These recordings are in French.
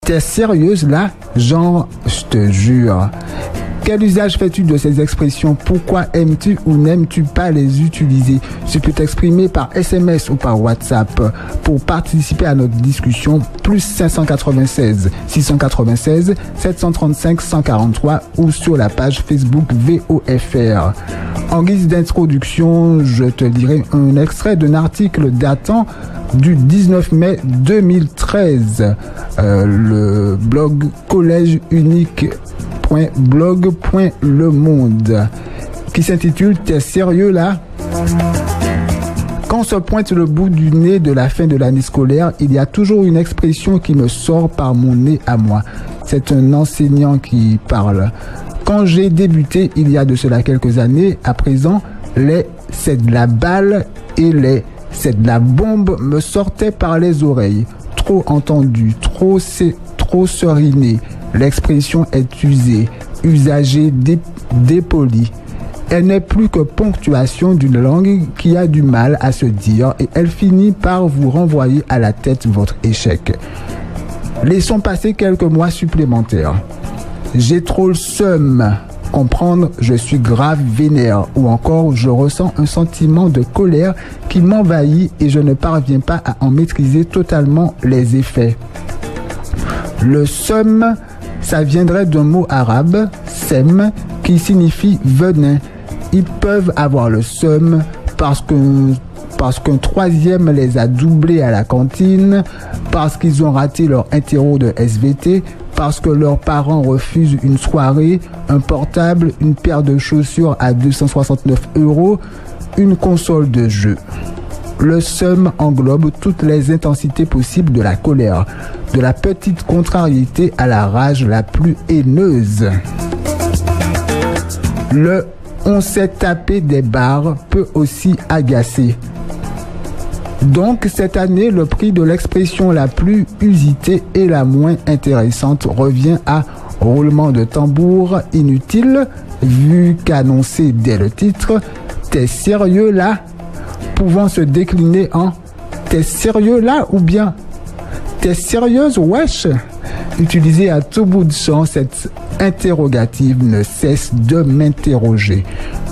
T'es sérieuse là? Genre, je te jure. Quel usage fais-tu de ces expressions? Pourquoi aimes-tu ou n'aimes-tu pas les utiliser? Tu peux t'exprimer par SMS ou par WhatsApp. Pour participer à notre discussion, plus 596 696 735 143 ou sur la page Facebook VOFR. En guise d'introduction, je te lirai un extrait d'un article datant du 19 mai 2013. Le blog Collège Unique.blog.lemonde qui s'intitule « T'es sérieux là ?» Quand se pointe le bout du nez de la fin de l'année scolaire, il y a toujours une expression qui me sort par mon nez à moi. C'est un enseignant qui parle. Quand j'ai débuté il y a de cela quelques années, à présent, les « c'est de la balle » et les « c'est de la bombe » me sortaient par les oreilles. Trop entendu, trop seriné. L'expression est usée, usagée, dépolie. Elle n'est plus que ponctuation d'une langue qui a du mal à se dire et elle finit par vous renvoyer à la tête votre échec. Laissons passer quelques mois supplémentaires. J'ai trop le seum. Comprendre, je suis grave vénère ou encore je ressens un sentiment de colère qui m'envahit et je ne parviens pas à en maîtriser totalement les effets. Le seum, ça viendrait d'un mot arabe, sem, qui signifie venin. Ils peuvent avoir le seum parce qu'un troisième les a doublés à la cantine, parce qu'ils ont raté leur interro de SVT, parce que leurs parents refusent une soirée, un portable, une paire de chaussures à 269 €, une console de jeu. Le seum englobe toutes les intensités possibles de la colère, de la petite contrariété à la rage la plus haineuse. Le « on s'est tapé des barres » peut aussi agacer. Donc, cette année, le prix de l'expression la plus usitée et la moins intéressante revient à roulement de tambour inutile, vu qu'annoncé dès le titre, « T'es sérieux là ?» pouvant se décliner en « T'es sérieux là ?» ou bien « T'es sérieuse wesh ?» Utilisé à tout bout de champ, cette interrogative ne cesse de m'interroger.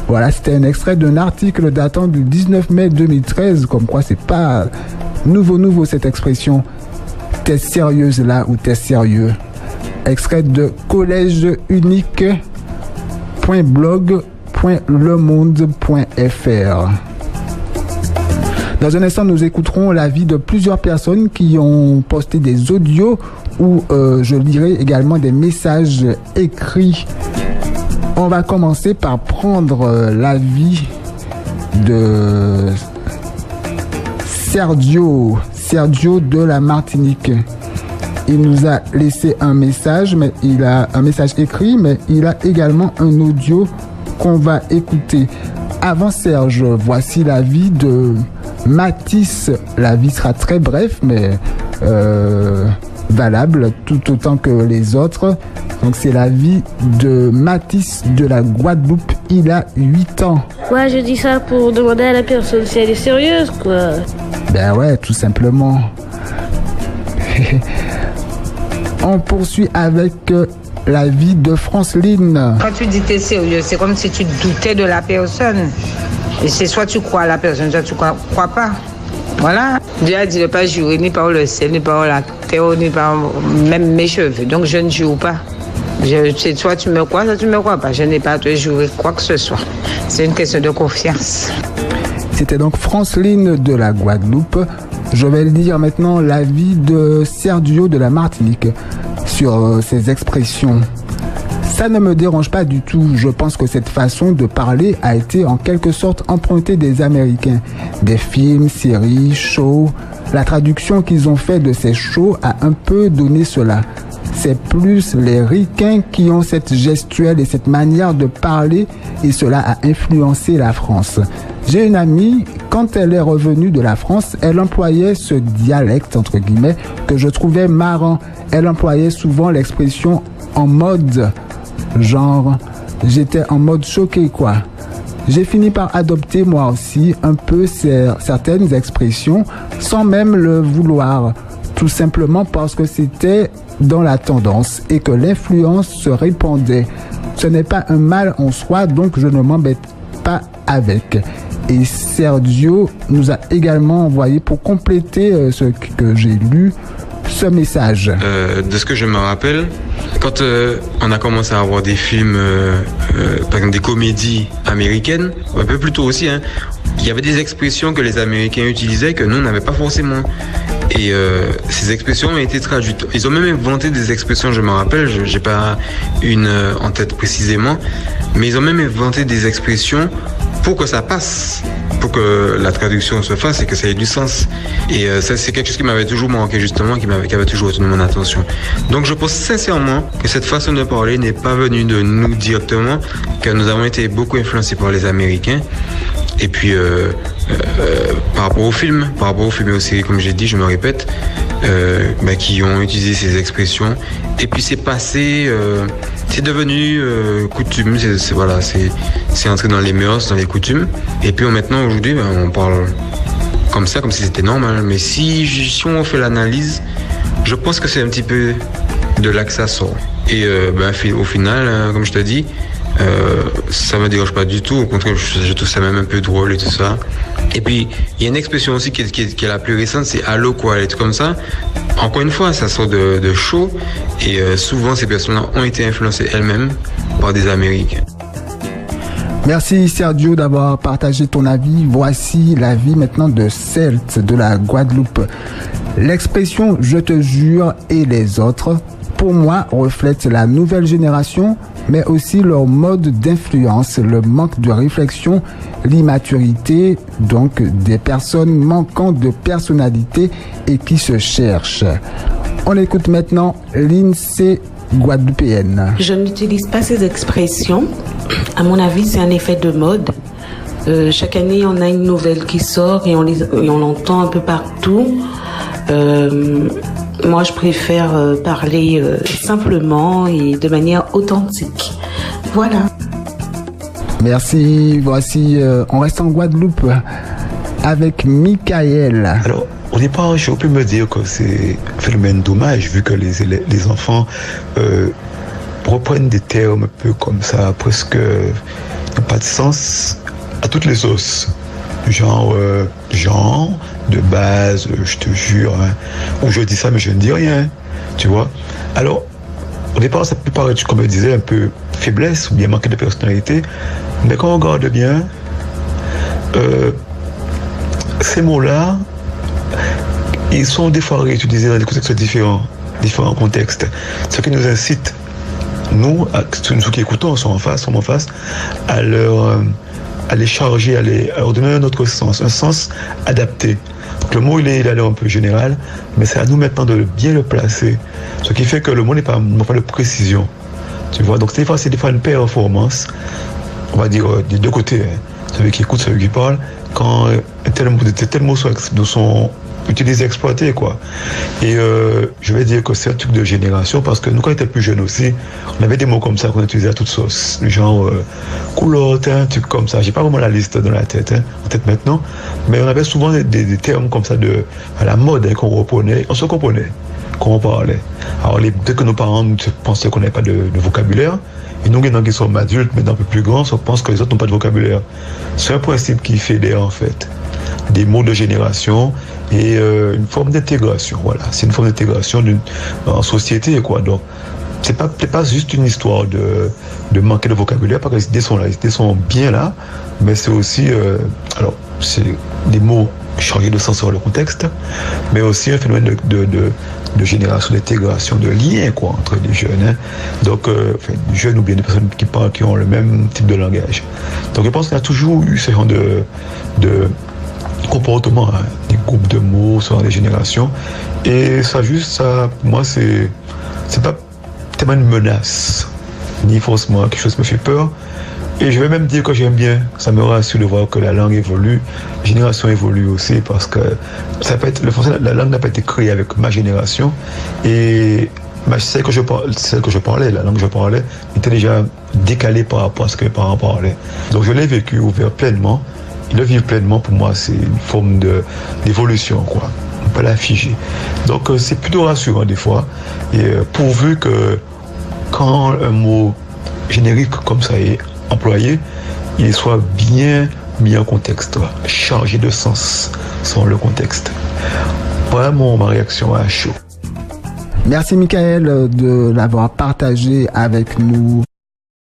Voilà, c'était un extrait d'un article datant du 19 mai 2013, comme quoi c'est pas nouveau cette expression. T'es sérieuse là ou t'es sérieux? Extrait de Collège Unique.blog.lemonde.fr. Dans un instant, nous écouterons l'avis de plusieurs personnes qui ont posté des audios ou je lirai également des messages écrits. On va commencer par prendre l'avis de Sergio de la Martinique. Il nous a laissé un message, mais il a un message écrit, mais il a également un audio qu'on va écouter. Avant Serge, voici l'avis de Mathis. L'avis sera très bref, mais valable tout autant que les autres. Donc c'est l'avis de Mathis de la Guadeloupe. Il a 8 ans. Ouais, je dis ça pour demander à la personne si elle est sérieuse, quoi. Ben ouais, tout simplement. On poursuit avec l'avis de Franceline. Quand tu dis t'es sérieux, c'est comme si tu doutais de la personne. Et c'est soit tu crois à la personne, soit tu crois pas. Voilà. Dieu a dit de ne pas jurer ni par le ciel, ni par la terre, ni par même mes cheveux. Donc je ne jure pas. C'est soit tu me crois, soit tu ne me crois pas. Je n'ai pas à te jurer quoi que ce soit. C'est une question de confiance. C'était donc Franceline de la Guadeloupe. Je vais lire maintenant l'avis de Sergio de la Martinique sur ces expressions. Ça ne me dérange pas du tout. Je pense que cette façon de parler a été en quelque sorte empruntée des Américains. Des films, séries, shows. La traduction qu'ils ont fait de ces shows a un peu donné cela. C'est plus les ricains qui ont cette gestuelle et cette manière de parler et cela a influencé la France. J'ai une amie, quand elle est revenue de la France, elle employait ce dialecte, entre guillemets, que je trouvais marrant. Elle employait souvent l'expression en mode, genre, j'étais en mode choqué, quoi. J'ai fini par adopter moi aussi un peu certaines expressions sans même le vouloir. tout simplement parce que c'était dans la tendance et que l'influence se répandait. Ce n'est pas un mal en soi, donc je ne m'embête pas avec. Et Sergio nous a également envoyé, pour compléter ce que j'ai lu, ce message. De ce que je me rappelle, quand on a commencé à avoir des films, par exemple des comédies américaines, un peu plus tôt aussi, hein, il y avait des expressions que les Américains utilisaient que nous, on n'avait pas forcément. Et ces expressions ont été traduites. Ils ont même inventé des expressions, je me rappelle, j'ai pas une en tête précisément, mais ils ont même inventé des expressions pour que ça passe, pour que la traduction se fasse et que ça ait du sens. Et ça, c'est quelque chose qui m'avait toujours manqué, justement, qui avait toujours retenu mon attention. Donc je pense sincèrement que cette façon de parler n'est pas venue de nous directement, que nous avons été beaucoup influencés par les Américains. Et puis, par rapport aux films et aux séries, comme j'ai dit, je me répète, qui ont utilisé ces expressions. Et puis c'est passé, c'est devenu coutume, c'est entré dans les mœurs, dans les coutumes. Et puis maintenant, aujourd'hui, on parle comme ça, comme si c'était normal. Mais si on fait l'analyse, je pense que c'est un petit peu de là que ça sort. Et au final, comme je te dis, ça me dérange pas du tout, au contraire, je trouve ça même un peu drôle et tout ça. Et puis il y a une expression aussi qui est la plus récente, c'est allô quoi, et tout comme ça. Encore une fois, ça sort de show, et souvent ces personnes-là ont été influencées elles-mêmes par des Américains. Merci Sergio d'avoir partagé ton avis. Voici l'avis maintenant de Celt de la Guadeloupe. L'expression je te jure et les autres, pour moi, reflète la nouvelle génération, mais aussi leur mode d'influence, le manque de réflexion, l'immaturité, donc des personnes manquant de personnalité et qui se cherchent. On écoute maintenant l'INSEE guadeloupéenne. Je n'utilise pas ces expressions. À mon avis, c'est un effet de mode. Chaque année, on a une nouvelle qui sort et on l'entend un peu partout. Moi, je préfère parler simplement et de manière authentique. Voilà. Merci. Voici, on reste en Guadeloupe avec Michael. Alors, au départ, j'ai pu me dire que c'est un phénomène dommage, vu que les enfants reprennent des termes un peu comme ça, presque n'ont pas de sens, à toutes les sauces. Genre, de base, je te jure, hein, ou je dis ça mais je ne dis rien, tu vois. Alors, au départ, ça peut paraître, comme je disais, un peu faiblesse ou bien manquer de personnalité, mais quand on regarde bien, ces mots-là, ils sont des fois réutilisés dans des contextes différents contextes, ce qui nous incite, nous qui écoutons, sommes en face, à les charger, à leur donner un autre sens, un sens adapté. Donc le mot, il a l'air un peu général, mais c'est à nous maintenant de bien le placer. Ce qui fait que le mot n'a pas de précision. Tu vois, donc c'est des fois une performance, on va dire des deux côtés, hein. Celui qui écoute, celui qui parle, quand tel mot sont utilisés, exploités, quoi. Et je vais dire que c'est un truc de génération, parce que nous, quand on était plus jeunes aussi, on avait des mots comme ça qu'on utilisait à toutes sauces, genre coulotte, un truc comme ça. J'ai pas vraiment la liste dans la tête, en tête maintenant, mais on avait souvent des termes comme ça à la mode, hein, qu'on reprenait, on se comprenait quand on parlait. Alors peut-être que nos parents pensaient qu'on n'avait pas de vocabulaire, et nous, qui sommes adultes, mais un peu plus grands, on pense que les autres n'ont pas de vocabulaire. C'est un principe qui fédère, en fait, des mots de génération et une forme d'intégration. Voilà, c'est une forme d'intégration en société, quoi. Donc, c'est pas juste une histoire de manquer de vocabulaire, parce que les idées sont là, les idées sont bien là, mais c'est aussi, alors, c'est des mots chargés de sens sur le contexte, mais aussi un phénomène de génération, d'intégration, de lien, quoi, entre les jeunes, hein. Donc, des jeunes ou bien des personnes qui parlent, qui ont le même type de langage. Donc, je pense qu'il y a toujours eu ce genre de comportement, hein, des groupes de mots sur les générations, et ça, pour moi, c'est pas tellement une menace, ni forcément quelque chose qui me fait peur. Et je vais même dire que j'aime bien, ça me rassure de voir que la langue évolue, la génération évolue aussi, parce que ça peut être, la langue n'a pas été créée avec ma génération, et celle que je parlais, la langue que je parlais, était déjà décalée par rapport à ce que mes parents parlaient. Donc je l'ai vécu, ouvert pleinement, et le vivre pleinement, pour moi, c'est une forme d'évolution, quoi. pas la figer. Donc c'est plutôt rassurant des fois, et pourvu que quand un mot générique comme ça est employé, il soit bien mis en contexte, chargé de sens selon le contexte. Voilà ma réaction à chaud. Merci Michael de l'avoir partagé avec nous.